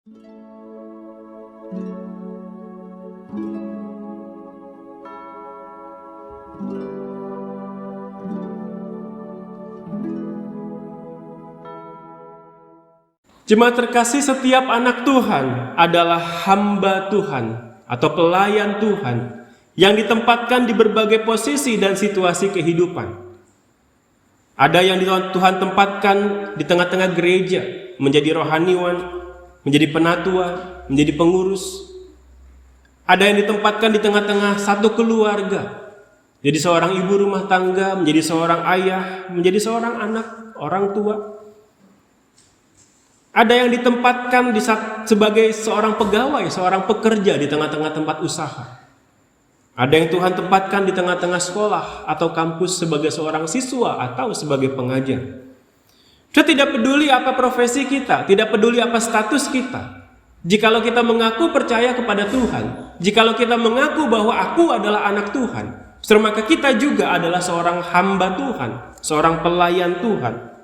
Jemaat terkasih, setiap anak Tuhan adalah hamba Tuhan atau pelayan Tuhan yang ditempatkan di berbagai posisi dan situasi kehidupan. Ada yang Tuhan tempatkan di tengah-tengah gereja, menjadi rohaniwan, menjadi penatua, menjadi pengurus. Ada yang ditempatkan di tengah-tengah satu keluarga, jadi seorang ibu rumah tangga, menjadi seorang ayah, menjadi seorang anak, orang tua. Ada yang ditempatkan sebagai seorang pegawai, seorang pekerja di tengah-tengah tempat usaha. Ada yang Tuhan tempatkan di tengah-tengah sekolah atau kampus sebagai seorang siswa atau sebagai pengajar. Kita tidak peduli apa profesi kita, tidak peduli apa status kita. Jikalau kita mengaku percaya kepada Tuhan, jikalau kita mengaku bahwa aku adalah anak Tuhan, maka kita juga adalah seorang hamba Tuhan, seorang pelayan Tuhan.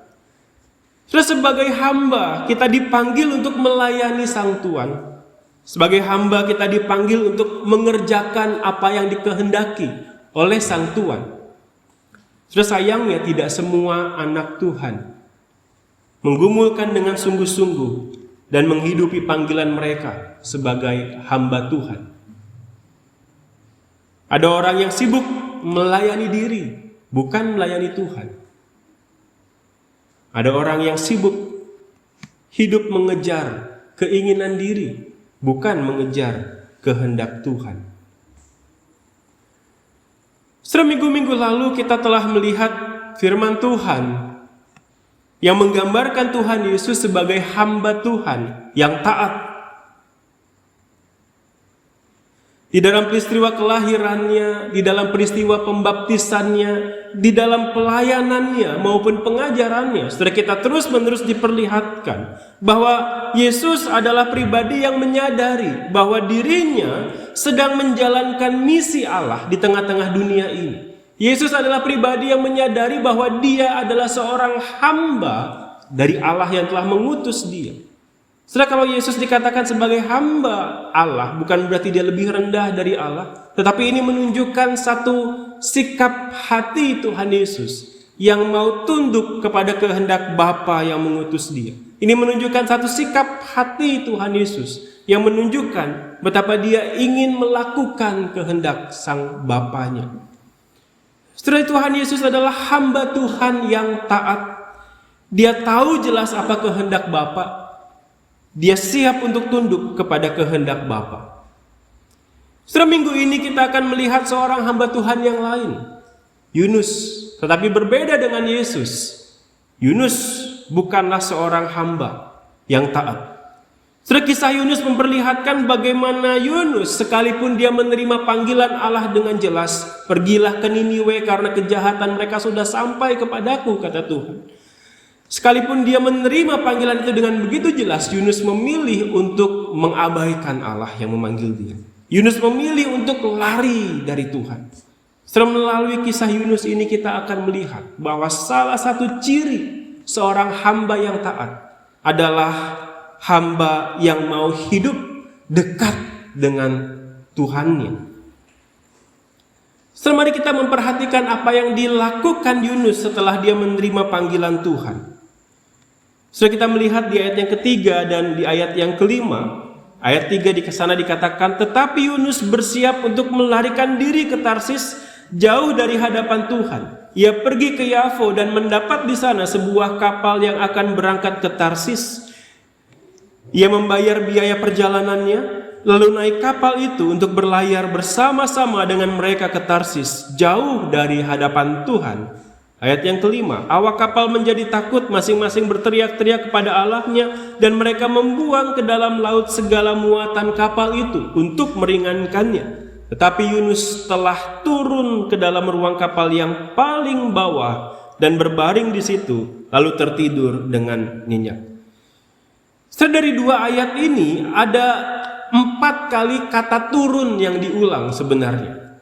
Terus sebagai hamba kita dipanggil untuk melayani Sang Tuhan. Sebagai hamba kita dipanggil untuk mengerjakan apa yang dikehendaki oleh Sang Tuhan. Terus sayangnya tidak semua anak Tuhan menggumulkan dengan sungguh-sungguh dan menghidupi panggilan mereka sebagai hamba Tuhan. Ada orang yang sibuk melayani diri, bukan melayani Tuhan. Ada orang yang sibuk hidup mengejar keinginan diri, bukan mengejar kehendak Tuhan. Seminggu-minggu lalu kita telah melihat firman Tuhan yang menggambarkan Tuhan Yesus sebagai hamba Tuhan yang taat. Di dalam peristiwa kelahirannya, di dalam peristiwa pembaptisannya, di dalam pelayanannya maupun pengajarannya, saudara, kita terus-menerus diperlihatkan bahwa Yesus adalah pribadi yang menyadari bahwa dirinya sedang menjalankan misi Allah di tengah-tengah dunia ini. Yesus adalah pribadi yang menyadari bahwa dia adalah seorang hamba dari Allah yang telah mengutus dia. Setelah kalau Yesus dikatakan sebagai hamba Allah, bukan berarti dia lebih rendah dari Allah, tetapi ini menunjukkan satu sikap hati Tuhan Yesus yang mau tunduk kepada kehendak Bapa yang mengutus dia. Ini menunjukkan satu sikap hati Tuhan Yesus yang menunjukkan betapa dia ingin melakukan kehendak Sang Bapanya. Setelah Tuhan Yesus adalah hamba Tuhan yang taat. Dia tahu jelas apa kehendak Bapa. Dia siap untuk tunduk kepada kehendak Bapa. Setelah minggu ini kita akan melihat seorang hamba Tuhan yang lain, Yunus, tetapi berbeda dengan Yesus. Yunus bukanlah seorang hamba yang taat. Setelah kisah Yunus memperlihatkan bagaimana Yunus sekalipun dia menerima panggilan Allah dengan jelas, pergilah ke Niniwe karena kejahatan mereka sudah sampai kepadaku, kata Tuhan. Sekalipun dia menerima panggilan itu dengan begitu jelas, Yunus memilih untuk mengabaikan Allah yang memanggil dia. Yunus memilih untuk lari dari Tuhan. Setelah melalui kisah Yunus ini kita akan melihat bahwa salah satu ciri seorang hamba yang taat adalah hamba yang mau hidup dekat dengan Tuhannya. Mari kita memperhatikan apa yang dilakukan Yunus setelah dia menerima panggilan Tuhan. Sudah kita melihat di ayat yang ketiga dan di ayat yang kelima. Ayat 3 di sana dikatakan, tetapi Yunus bersiap untuk melarikan diri ke Tarsis jauh dari hadapan Tuhan. Ia pergi ke Yafo dan mendapat di sana sebuah kapal yang akan berangkat ke Tarsis. Ia membayar biaya perjalanannya, lalu naik kapal itu untuk berlayar bersama-sama dengan mereka ke Tarsis, jauh dari hadapan Tuhan. Ayat yang kelima, awak kapal menjadi takut, masing-masing berteriak-teriak kepada Allahnya, dan mereka membuang ke dalam laut segala muatan kapal itu untuk meringankannya. Tetapi Yunus telah turun ke dalam ruang kapal yang paling bawah dan berbaring di situ, lalu tertidur dengan nyenyak. Dari dua ayat ini ada 4 kali kata turun yang diulang sebenarnya.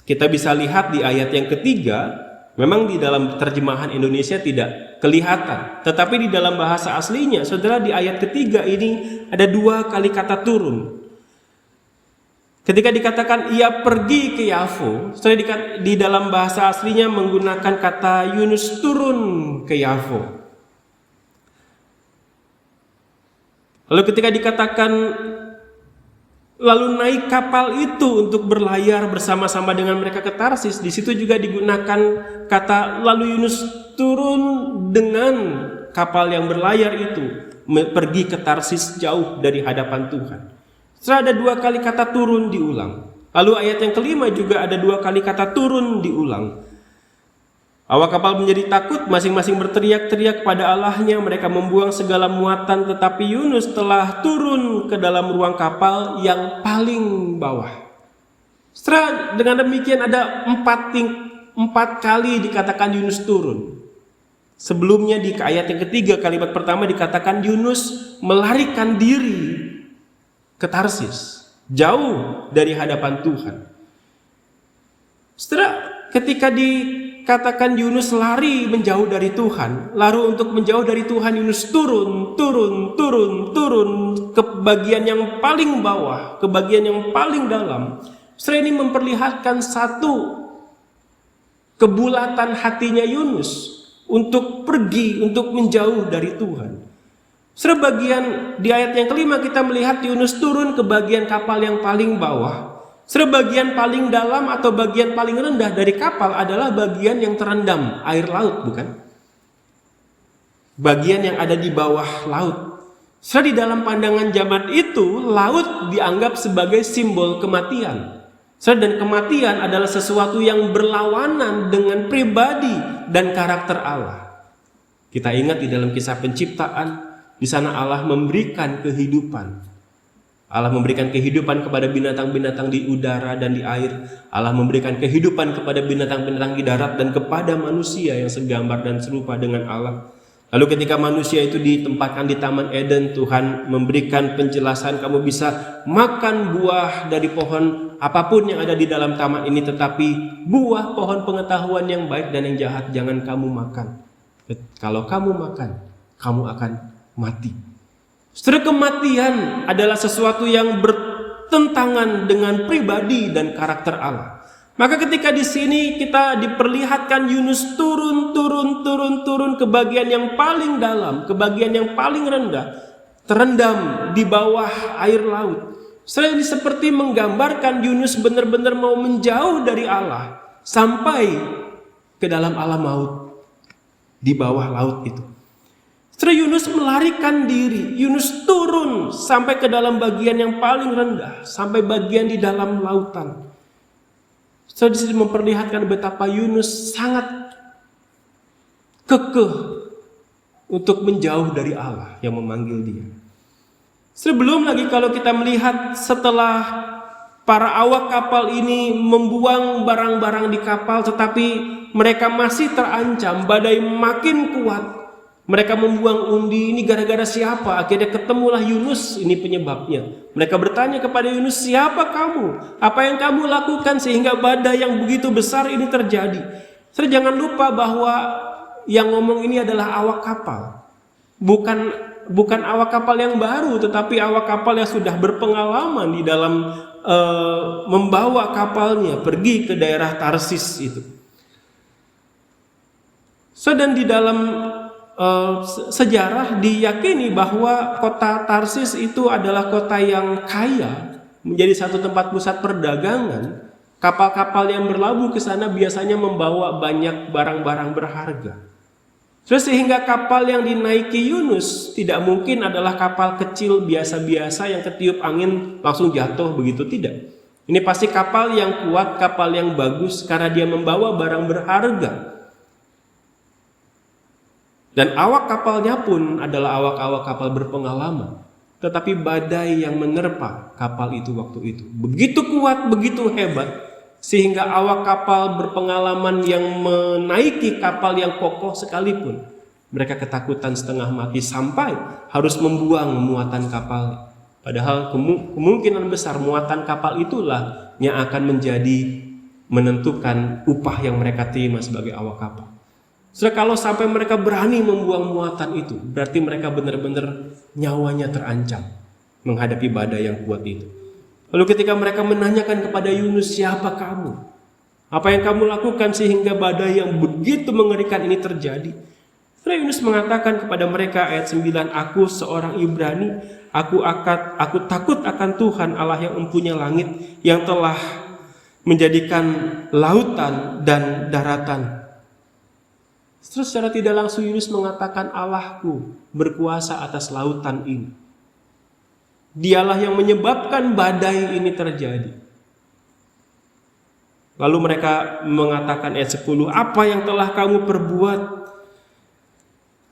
Kita bisa lihat di ayat yang ketiga, Memang di dalam terjemahan Indonesia tidak kelihatan, tetapi di dalam bahasa aslinya, saudara, di ayat ketiga ini ada 2 kali kata turun. Ketika dikatakan ia pergi ke Yafo, saudara, di dalam bahasa aslinya menggunakan kata Yunus turun ke Yafo. Lalu ketika dikatakan lalu naik kapal itu untuk berlayar bersama-sama dengan mereka ke Tarsis, di situ juga digunakan kata lalu Yunus turun dengan kapal yang berlayar itu pergi ke Tarsis jauh dari hadapan Tuhan. Setelah ada 2 kali kata turun diulang. Lalu ayat yang kelima juga ada 2 kali kata turun diulang. Awak kapal menjadi takut, masing-masing berteriak-teriak kepada Allahnya. Mereka membuang segala muatan, tetapi Yunus telah turun ke dalam ruang kapal yang paling bawah. Setelah dengan demikian ada 4 kali dikatakan Yunus turun. Sebelumnya di ayat yang ketiga, kalimat pertama dikatakan Yunus melarikan diri ke Tarsis, jauh dari hadapan Tuhan. Setelah ketika dikatakan Yunus lari menjauh dari Tuhan, lalu untuk menjauh dari Tuhan Yunus turun ke bagian yang paling bawah, ke bagian yang paling dalam. Setelah ini memperlihatkan satu kebulatan hatinya Yunus untuk pergi, untuk menjauh dari Tuhan. Sebagian di ayat yang kelima kita melihat Yunus turun ke bagian kapal yang paling bawah. Sebagian paling dalam atau bagian paling rendah dari kapal adalah bagian yang terendam air laut, bukan? Bagian yang ada di bawah laut. Di dalam pandangan zaman itu, laut dianggap sebagai simbol kematian. Dan kematian adalah sesuatu yang berlawanan dengan pribadi dan karakter Allah. Kita ingat di dalam kisah penciptaan, di sana Allah memberikan kehidupan. Allah memberikan kehidupan kepada binatang-binatang di udara dan di air. Allah memberikan kehidupan kepada binatang-binatang di darat dan kepada manusia yang segambar dan serupa dengan Allah. Lalu ketika manusia itu ditempatkan di Taman Eden, Tuhan memberikan penjelasan, kamu bisa makan buah dari pohon apapun yang ada di dalam taman ini, tetapi buah pohon pengetahuan yang baik dan yang jahat jangan kamu makan. Kalau kamu makan, kamu akan mati. Setelah kematian adalah sesuatu yang bertentangan dengan pribadi dan karakter Allah. Maka ketika di sini kita diperlihatkan Yunus turun ke bagian yang paling dalam, ke bagian yang paling rendah, terendam di bawah air laut. Setelah ini seperti menggambarkan Yunus benar-benar mau menjauh dari Allah sampai ke dalam alam maut di bawah laut itu. Setelah Yunus melarikan diri, Yunus turun sampai ke dalam bagian yang paling rendah, sampai bagian di dalam lautan. Setelah disini memperlihatkan betapa Yunus sangat kekeh untuk menjauh dari Allah yang memanggil dia. Sebelum lagi kalau kita melihat setelah para awak kapal ini membuang barang-barang di kapal, tetapi mereka masih terancam, badai makin kuat. Mereka membuang undi, ini gara-gara siapa? Akhirnya ketemulah Yunus, ini penyebabnya. Mereka bertanya kepada Yunus, siapa kamu? Apa yang kamu lakukan sehingga badai yang begitu besar ini terjadi? Jangan lupa bahwa yang ngomong ini adalah awak kapal. Bukan awak kapal yang baru, tetapi awak kapal yang sudah berpengalaman di dalam membawa kapalnya pergi ke daerah Tarsis itu. Dan di dalam sejarah diyakini bahwa kota Tarsis itu adalah kota yang kaya, menjadi satu tempat pusat perdagangan. Kapal-kapal yang berlabuh ke sana biasanya membawa banyak barang-barang berharga. Sehingga kapal yang dinaiki Yunus tidak mungkin adalah kapal kecil biasa-biasa yang ketiup angin langsung jatuh begitu, tidak. Ini pasti kapal yang kuat, kapal yang bagus karena dia membawa barang berharga. Dan awak kapalnya pun adalah awak-awak kapal berpengalaman. Tetapi badai yang menerpa kapal itu waktu itu begitu kuat, begitu hebat, sehingga awak kapal berpengalaman yang menaiki kapal yang kokoh sekalipun, mereka ketakutan setengah mati sampai harus membuang muatan kapal. Padahal kemungkinan besar muatan kapal itulah yang akan menjadi menentukan upah yang mereka terima sebagai awak kapal. Saudara, kalau sampai mereka berani membuang muatan itu, berarti mereka benar-benar nyawanya terancam menghadapi badai yang kuat itu. Lalu ketika mereka menanyakan kepada Yunus, siapa kamu? Apa yang kamu lakukan sehingga badai yang begitu mengerikan ini terjadi? Saudara, Yunus mengatakan kepada mereka ayat 9, aku seorang Ibrani, aku takut akan Tuhan Allah yang mempunyai langit, yang telah menjadikan lautan dan daratan. Terus secara tidak langsung Yunus mengatakan, Allahku berkuasa atas lautan ini. Dialah yang menyebabkan badai ini terjadi. Lalu mereka mengatakan ayat 10, apa yang telah kamu perbuat?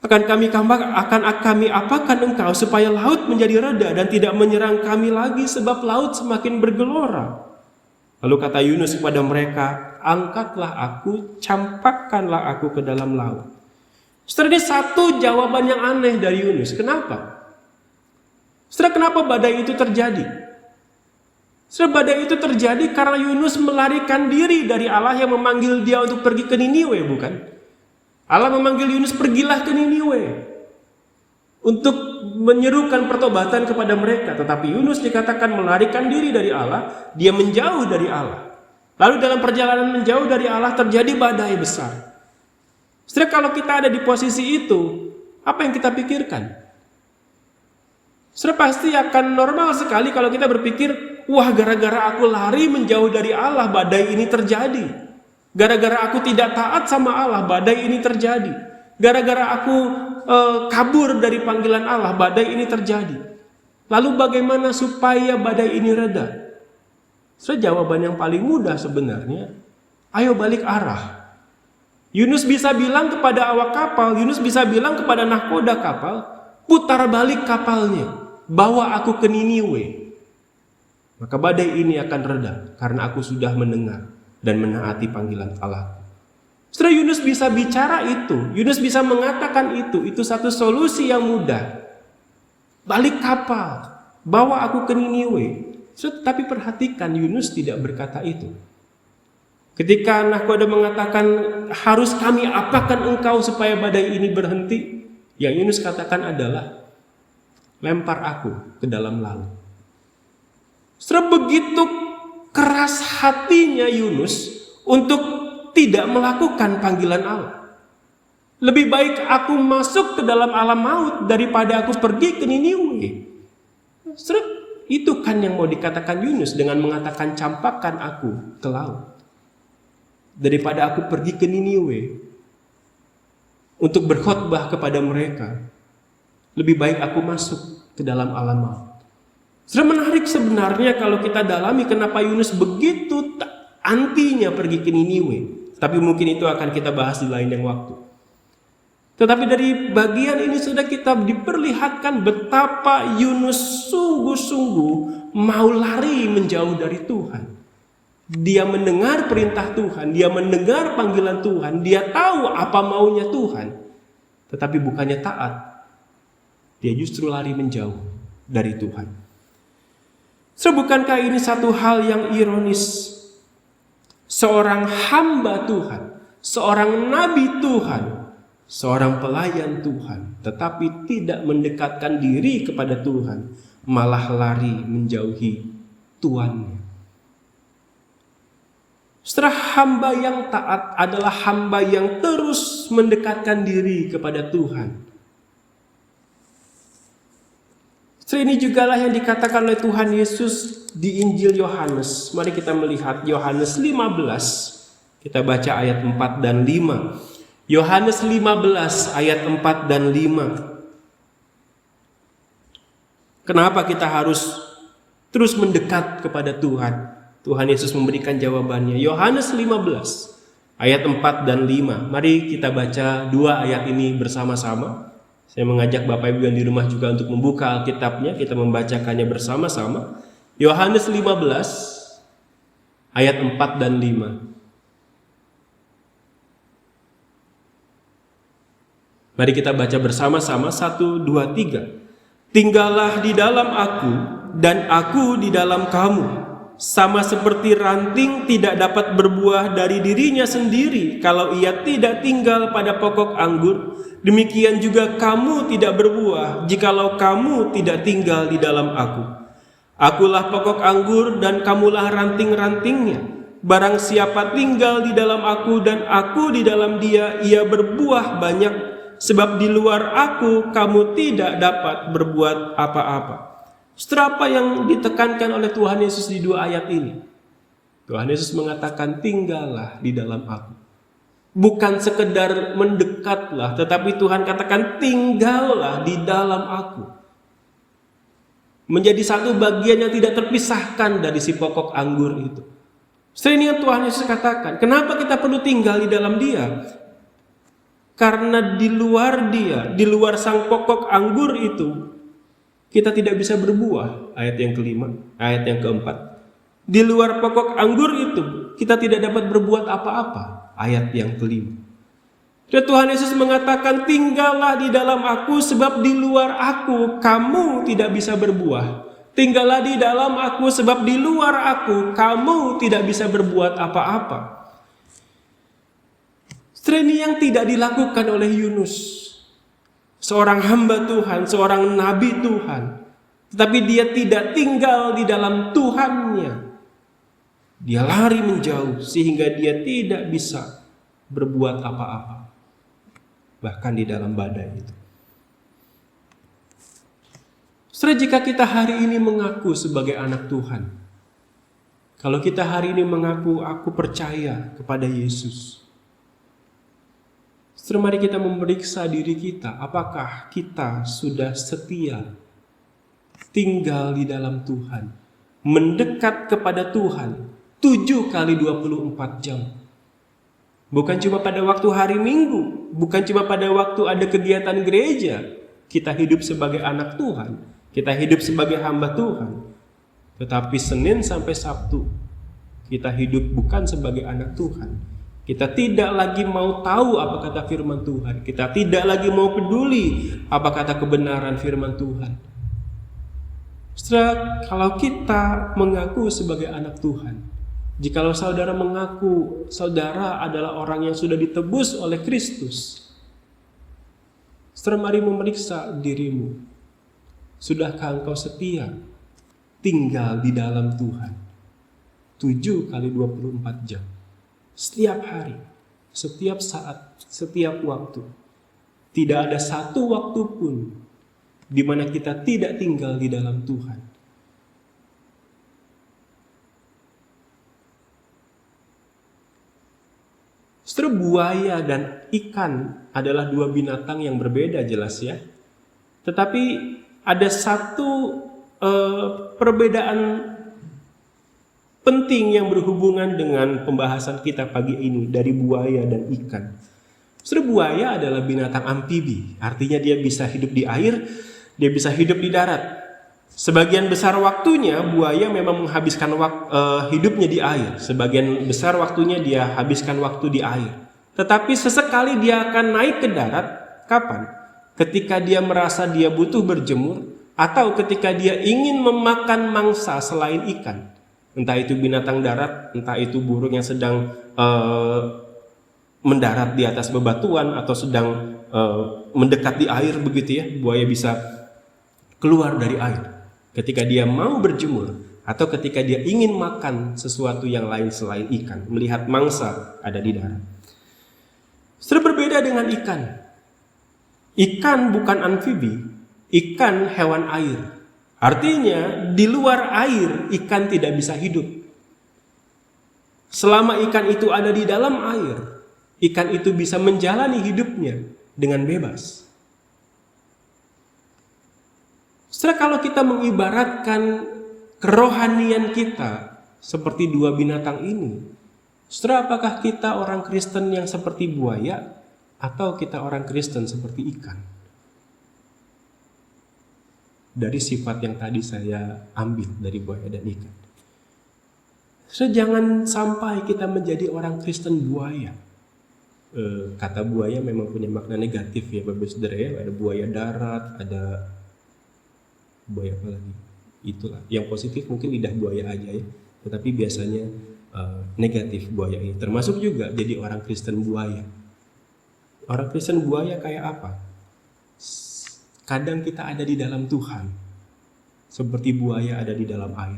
Akan kami apakan engkau supaya laut menjadi reda dan tidak menyerang kami lagi, sebab laut semakin bergelora. Lalu kata Yunus kepada mereka, angkatlah aku, campakkanlah aku ke dalam laut. Saudara, ini satu jawaban yang aneh dari Yunus. Kenapa? Saudara, kenapa badai itu terjadi? Saudara, badai itu terjadi karena Yunus melarikan diri dari Allah yang memanggil dia untuk pergi ke Niniwe, bukan? Allah memanggil Yunus, pergilah ke Niniwe untuk menyerukan pertobatan kepada mereka. Tetapi Yunus dikatakan melarikan diri dari Allah, dia menjauh dari Allah. Lalu dalam perjalanan menjauh dari Allah terjadi badai besar. Saudara, kalau kita ada di posisi itu, apa yang kita pikirkan? Saudara, pasti akan normal sekali kalau kita berpikir, wah, gara-gara aku lari menjauh dari Allah, badai ini terjadi. Gara-gara aku tidak taat sama Allah, badai ini terjadi. Gara-gara aku kabur dari panggilan Allah, badai ini terjadi. Lalu bagaimana supaya badai ini reda? Jawaban yang paling mudah sebenarnya, ayo balik arah. Yunus bisa bilang kepada awak kapal, Yunus bisa bilang kepada nahkoda kapal, putar balik kapalnya, bawa aku ke Niniwe. Maka badai ini akan reda karena aku sudah mendengar dan menaati panggilan Allah. Setelah Yunus bisa bicara itu, Yunus bisa mengatakan itu satu solusi yang mudah. Balik kapal, bawa aku ke Niniwe. Tapi perhatikan, Yunus tidak berkata itu. Ketika nahkoda mengatakan, harus kami apakan engkau supaya badai ini berhenti? Yang Yunus katakan adalah, lempar aku ke dalam laut. Setelah begitu keras hatinya Yunus untuk tidak melakukan panggilan Allah. Lebih baik aku masuk ke dalam alam maut daripada aku pergi ke Niniwe. Itu kan yang mau dikatakan Yunus dengan mengatakan campakkan aku ke laut. Daripada aku pergi ke Niniwe untuk berkhotbah kepada mereka, lebih baik aku masuk ke dalam alam maut. Sudah menarik sebenarnya kalau kita dalami kenapa Yunus begitu antinya pergi ke Niniwe. Tapi mungkin itu akan kita bahas di lain yang waktu. Tetapi dari bagian ini sudah kita diperlihatkan betapa Yunus sungguh-sungguh mau lari menjauh dari Tuhan. Dia mendengar perintah Tuhan, dia mendengar panggilan Tuhan, dia tahu apa maunya Tuhan. Tetapi bukannya taat, dia justru lari menjauh dari Tuhan. Bukankah ini satu hal yang ironis? Seorang hamba Tuhan, seorang nabi Tuhan, seorang pelayan Tuhan, tetapi tidak mendekatkan diri kepada Tuhan, malah lari menjauhi tuannya. Setelah hamba yang taat adalah hamba yang terus mendekatkan diri kepada Tuhan. Ini jugalah yang dikatakan oleh Tuhan Yesus di Injil Yohanes. Mari kita melihat Yohanes 15. Kita baca ayat 4 dan 5. Yohanes 15 ayat 4 dan 5. Kenapa kita harus terus mendekat kepada Tuhan? Tuhan Yesus memberikan jawabannya. Yohanes 15 ayat 4 dan 5. Mari kita baca dua ayat ini bersama-sama. Saya mengajak Bapak Ibu yang di rumah juga untuk membuka Alkitabnya, kita membacakannya bersama-sama. Yohanes 15 ayat 4 dan 5. Mari kita baca bersama-sama 1, 2, 3. Tinggallah di dalam aku dan aku di dalam kamu. sama seperti ranting tidak dapat berbuah dari dirinya sendiri kalau ia tidak tinggal pada pokok anggur, demikian juga kamu tidak berbuah jikalau kamu tidak tinggal di dalam aku. Akulah pokok anggur dan kamulah ranting-rantingnya. Barang siapa tinggal di dalam aku dan aku di dalam dia, ia berbuah banyak, sebab di luar aku kamu tidak dapat berbuat apa-apa. Saudara, apa yang ditekankan oleh Tuhan Yesus di dua ayat ini? Tuhan Yesus mengatakan, tinggallah di dalam aku. Bukan sekedar mendekatlah, tetapi Tuhan katakan tinggallah di dalam aku. Menjadi satu bagian yang tidak terpisahkan dari si pokok anggur itu. Setelah ini yang Tuhan Yesus katakan, kenapa kita perlu tinggal di dalam dia? Karena di luar dia, di luar sang pokok anggur itu, kita tidak bisa berbuah. Ayat yang kelima, ayat yang keempat. Di luar pokok anggur itu, kita tidak dapat berbuat apa-apa. Ayat yang kelima. Dan Tuhan Yesus mengatakan, tinggallah di dalam aku, sebab di luar aku kamu tidak bisa berbuah. Tinggallah di dalam aku, sebab di luar aku kamu tidak bisa berbuat apa-apa. Ini yang tidak dilakukan oleh Yunus, seorang hamba Tuhan, seorang nabi Tuhan, tetapi dia tidak tinggal di dalam Tuhannya. Dia lari menjauh sehingga dia tidak bisa berbuat apa-apa, bahkan di dalam badai itu. Saudara, jika kita hari ini mengaku sebagai anak Tuhan, kalau kita hari ini mengaku aku percaya kepada Yesus, saudara, mari kita memeriksa diri kita, apakah kita sudah setia tinggal di dalam Tuhan, mendekat kepada Tuhan 7 kali 24 jam. Bukan cuma pada waktu hari Minggu, bukan cuma pada waktu ada kegiatan gereja, kita hidup sebagai anak Tuhan, kita hidup sebagai hamba Tuhan. Tetapi Senin sampai Sabtu, kita hidup bukan sebagai anak Tuhan. Kita tidak lagi mau tahu apa kata firman Tuhan. Kita tidak lagi mau peduli apa kata kebenaran firman Tuhan. Setelah, kalau kita mengaku sebagai anak Tuhan, jikalau saudara mengaku saudara adalah orang yang sudah ditebus oleh Kristus, setelah mari memeriksa dirimu. Sudahkah engkau setia tinggal di dalam Tuhan 7 kali 24 jam? Setiap hari, setiap saat, setiap waktu. Tidak ada satu waktu pun di mana kita tidak tinggal di dalam Tuhan. Saudara, buaya dan ikan adalah dua binatang yang berbeda, jelas ya. Tetapi ada satu perbedaan penting yang berhubungan dengan pembahasan kita pagi ini dari buaya dan ikan. Saudara, buaya adalah binatang amfibi, artinya dia bisa hidup di air, dia bisa hidup di darat. Sebagian besar waktunya buaya memang menghabiskan hidupnya di air. Sebagian besar waktunya dia habiskan waktu di air. Tetapi sesekali dia akan naik ke darat. Kapan? Ketika dia merasa dia butuh berjemur, atau ketika dia ingin memakan mangsa selain ikan. Entah itu binatang darat, entah itu burung yang sedang mendarat di atas bebatuan atau sedang mendekat di air begitu ya. Buaya bisa keluar dari air ketika dia mau berjemur atau ketika dia ingin makan sesuatu yang lain selain ikan, melihat mangsa ada di darat. Sudah berbeda dengan ikan. Ikan bukan amfibi, ikan hewan air. Artinya di luar air ikan tidak bisa hidup. Selama ikan itu ada di dalam air, ikan itu bisa menjalani hidupnya dengan bebas. Setelah kalau kita mengibaratkan kerohanian kita seperti dua binatang ini, setelah apakah kita orang Kristen yang seperti buaya atau kita orang Kristen seperti ikan? Dari sifat yang tadi saya ambil dari buaya dan ikan. So, jangan sampai kita menjadi orang Kristen buaya. Kata buaya memang punya makna negatif ya Bapak Saudara ya. Ada buaya darat, ada buaya apa lagi? Itulah. Yang positif mungkin lidah buaya aja ya. tetapi biasanya negatif buaya ini. Termasuk juga jadi orang Kristen buaya. Orang Kristen buaya kayak apa? Kadang kita ada di dalam Tuhan, seperti buaya ada di dalam air.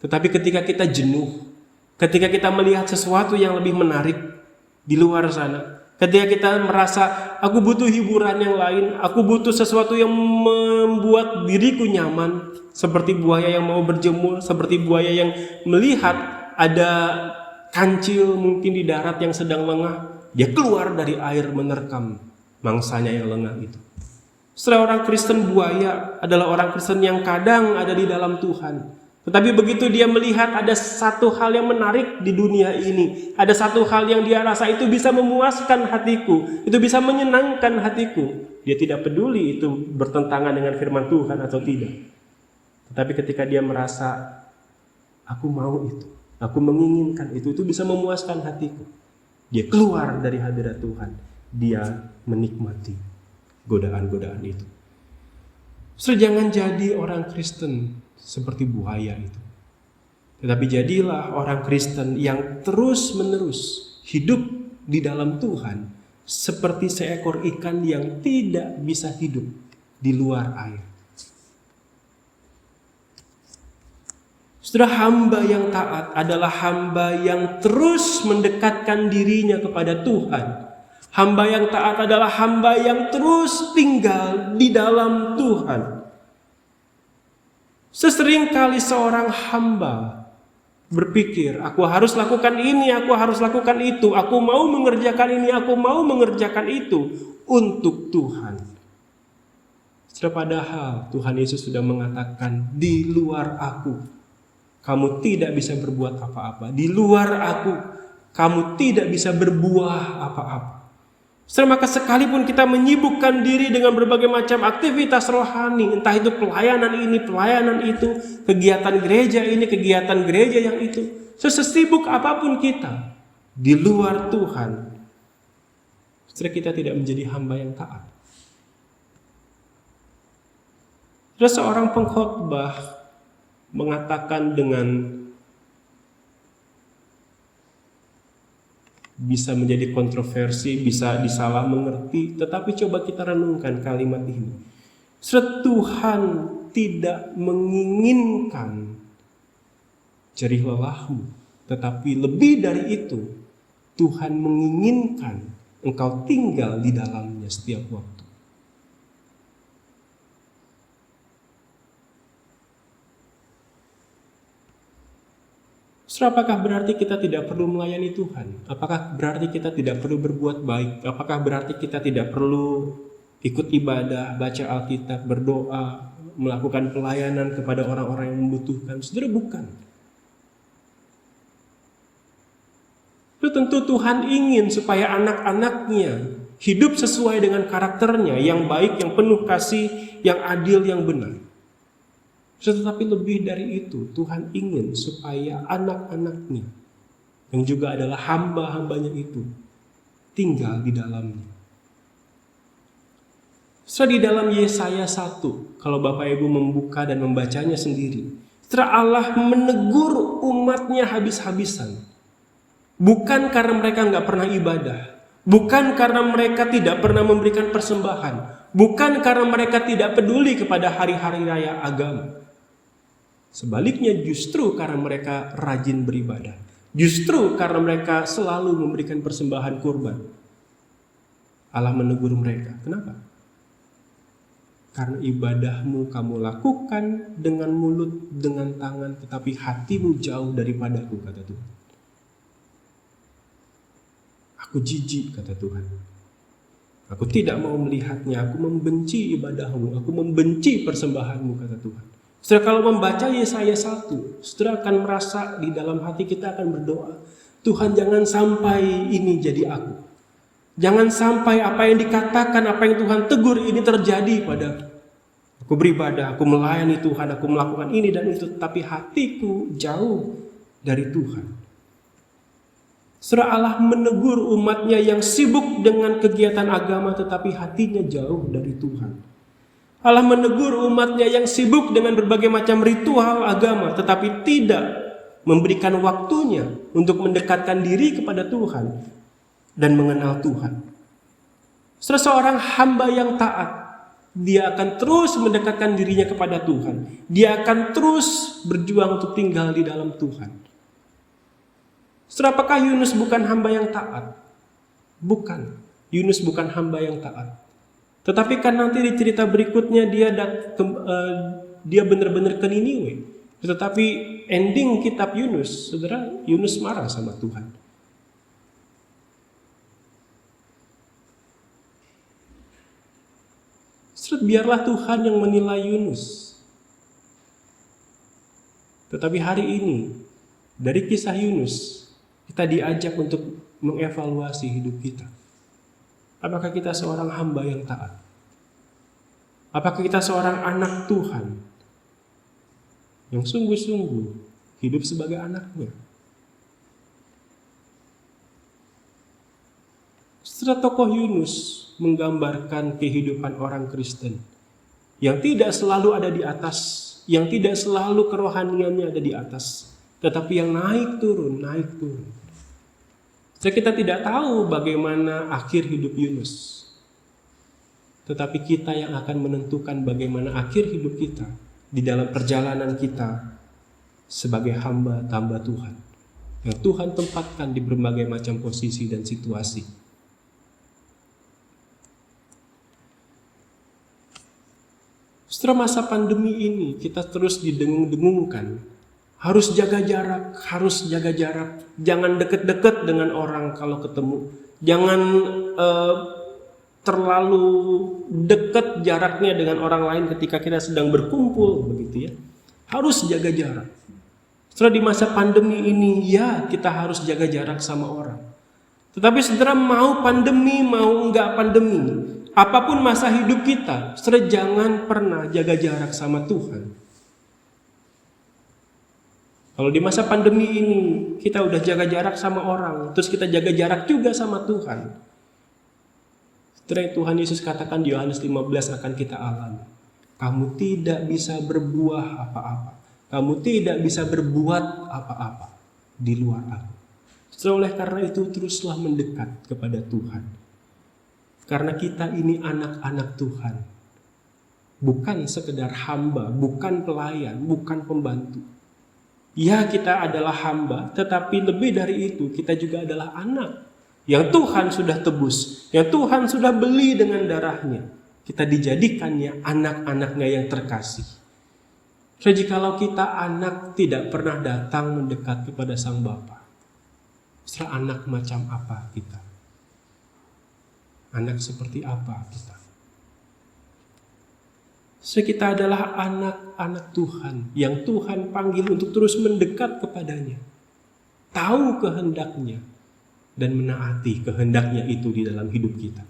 Tetapi ketika kita jenuh, ketika kita melihat sesuatu yang lebih menarik di luar sana, ketika kita merasa aku butuh hiburan yang lain, aku butuh sesuatu yang membuat diriku nyaman, seperti buaya yang mau berjemur, seperti buaya yang melihat ada kancil mungkin di darat yang sedang lengah, dia keluar dari air menerkam mangsanya yang lengah itu. Setelah orang Kristen buaya adalah orang Kristen yang kadang ada di dalam Tuhan, tetapi begitu dia melihat ada satu hal yang menarik di dunia ini, ada satu hal yang dia rasa itu bisa memuaskan hatiku, itu bisa menyenangkan hatiku, dia tidak peduli itu bertentangan dengan firman Tuhan atau tidak. Tetapi ketika dia merasa aku mau itu, aku menginginkan itu bisa memuaskan hatiku, dia keluar dari hadirat Tuhan, dia menikmati godaan-godaan itu. Jangan jadi orang Kristen seperti buaya itu, tetapi jadilah orang Kristen yang terus-menerus hidup di dalam Tuhan, seperti seekor ikan yang tidak bisa hidup di luar air. Saudara, hamba yang taat adalah hamba yang terus mendekatkan dirinya kepada Tuhan. Hamba yang taat adalah hamba yang terus tinggal di dalam Tuhan. Seseringkali seorang hamba berpikir, aku harus lakukan ini, aku harus lakukan itu, aku mau mengerjakan ini, aku mau mengerjakan itu untuk Tuhan. Padahal Tuhan Yesus sudah mengatakan, di luar aku, kamu tidak bisa berbuat apa-apa. Di luar aku, kamu tidak bisa berbuah apa-apa. Maka sekalipun kita menyibukkan diri dengan berbagai macam aktivitas rohani, entah itu pelayanan ini, pelayanan itu, kegiatan gereja ini, kegiatan gereja yang itu, sesibuk apapun kita, di luar Tuhan, kita tidak menjadi hamba yang taat. Seorang pengkhotbah mengatakan dengan bisa menjadi kontroversi, bisa disalah mengerti, tetapi coba kita renungkan kalimat ini. Tuhan tidak menginginkan jerih lelahmu, tetapi lebih dari itu, Tuhan menginginkan engkau tinggal di dalamnya setiap waktu. Apakah berarti kita tidak perlu melayani Tuhan? Apakah berarti kita tidak perlu berbuat baik? Apakah berarti kita tidak perlu ikut ibadah, baca Alkitab, berdoa, melakukan pelayanan kepada orang-orang yang membutuhkan? Saudara, bukan. Itu tentu Tuhan ingin supaya anak-anaknya hidup sesuai dengan karakternya yang baik, yang penuh kasih, yang adil, yang benar. Tetapi lebih dari itu, Tuhan ingin supaya anak-anaknya, yang juga adalah hamba-hambanya itu, tinggal di dalamnya. Di dalam Yesaya 1, kalau Bapak Ibu membuka dan membacanya sendiri, Allah menegur umatnya habis-habisan. Bukan karena mereka nggak pernah ibadah, bukan karena mereka tidak pernah memberikan persembahan, bukan karena mereka tidak peduli kepada hari-hari raya agama. Sebaliknya, justru karena mereka rajin beribadah, justru karena mereka selalu memberikan persembahan kurban, Allah menegur mereka. Kenapa? Karena ibadahmu kamu lakukan dengan mulut, dengan tangan, tetapi hatimu jauh daripadaku, kata Tuhan. Aku jijik, kata Tuhan. Aku tidak mau melihatnya, aku membenci ibadahmu, aku membenci persembahanmu, kata Tuhan. Setelah kalau membaca Yesaya 1, saudara akan merasa di dalam hati kita akan berdoa, Tuhan jangan sampai ini jadi aku. Jangan sampai apa yang dikatakan, apa yang Tuhan tegur ini terjadi padaku. Aku beribadah, aku melayani Tuhan, aku melakukan ini dan itu, tapi hatiku jauh dari Tuhan. Saudara, Allah menegur umatnya yang sibuk dengan kegiatan agama tetapi hatinya jauh dari Tuhan. Allah menegur umatnya yang sibuk dengan berbagai macam ritual agama tetapi tidak memberikan waktunya untuk mendekatkan diri kepada Tuhan dan mengenal Tuhan. Seorang hamba yang taat, dia akan terus mendekatkan dirinya kepada Tuhan. Dia akan terus berjuang untuk tinggal di dalam Tuhan. Apakah Yunus bukan hamba yang taat? Bukan. Yunus bukan hamba yang taat. Tetapi kan nanti di cerita berikutnya dia benar-benar ke Niniwe. Tetapi ending kitab Yunus, saudara, Yunus marah sama Tuhan. Biarlah Tuhan yang menilai Yunus. Tetapi hari ini, dari kisah Yunus, kita diajak untuk mengevaluasi hidup kita. Apakah kita seorang hamba yang taat? Apakah kita seorang anak Tuhan yang sungguh-sungguh hidup sebagai anaknya? Setelah tokoh Yunus menggambarkan kehidupan orang Kristen yang tidak selalu ada di atas, yang tidak selalu kerohaniannya ada di atas, tetapi yang naik turun. Kita tidak tahu bagaimana akhir hidup Yunus, tetapi kita yang akan menentukan bagaimana akhir hidup kita di dalam perjalanan kita sebagai hamba Tuhan yang Tuhan tempatkan di berbagai macam posisi dan situasi. Setelah masa pandemi ini kita terus didengung-dengungkan, harus jaga jarak, jangan deket-deket dengan orang kalau ketemu, jangan terlalu dekat jaraknya dengan orang lain ketika kita sedang berkumpul, begitu ya. Harus jaga jarak. Setelah di masa pandemi ini, ya kita harus jaga jarak sama orang. Tetapi saudara, mau pandemi, mau enggak pandemi, apapun masa hidup kita, saudara jangan pernah jaga jarak sama Tuhan. Kalau di masa pandemi ini kita udah jaga jarak sama orang, terus kita jaga jarak juga sama Tuhan. Setelah Tuhan Yesus katakan di Yohanes 15 akan kita alami. Kamu tidak bisa berbuah apa-apa. Kamu tidak bisa berbuat apa-apa di luar aku. Oleh karena itu teruslah mendekat kepada Tuhan. Karena kita ini anak-anak Tuhan. Bukan sekedar hamba, bukan pelayan, bukan pembantu. Ya, kita adalah hamba, tetapi lebih dari itu kita juga adalah anak yang Tuhan sudah tebus, yang Tuhan sudah beli dengan darahnya. Kita dijadikannya anak-anaknya yang terkasih. So, jikalau kita anak tidak pernah datang mendekat kepada Sang Bapa, anak macam apa kita? Anak seperti apa kita? Kita adalah anak-anak Tuhan yang Tuhan panggil untuk terus mendekat kepadanya, tahu kehendaknya dan menaati kehendaknya itu di dalam hidup kita.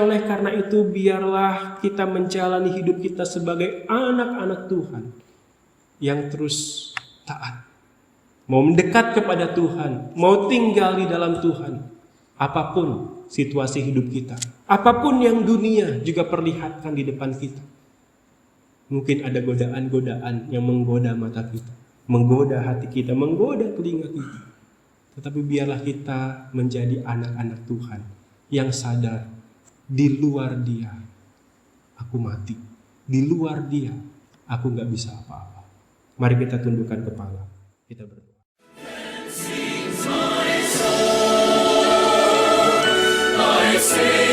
Oleh karena itu biarlah kita menjalani hidup kita sebagai anak-anak Tuhan yang terus taat, mau mendekat kepada Tuhan, mau tinggal di dalam Tuhan, apapun situasi hidup kita, apapun yang dunia juga perlihatkan di depan kita. Mungkin ada godaan-godaan yang menggoda mata kita, menggoda hati kita, menggoda telinga kita. Tetapi biarlah kita menjadi anak-anak Tuhan yang sadar, di luar Dia aku mati, di luar Dia aku gak bisa apa-apa. Mari kita tundukkan kepala, kita berdoa. My soul, my Savior.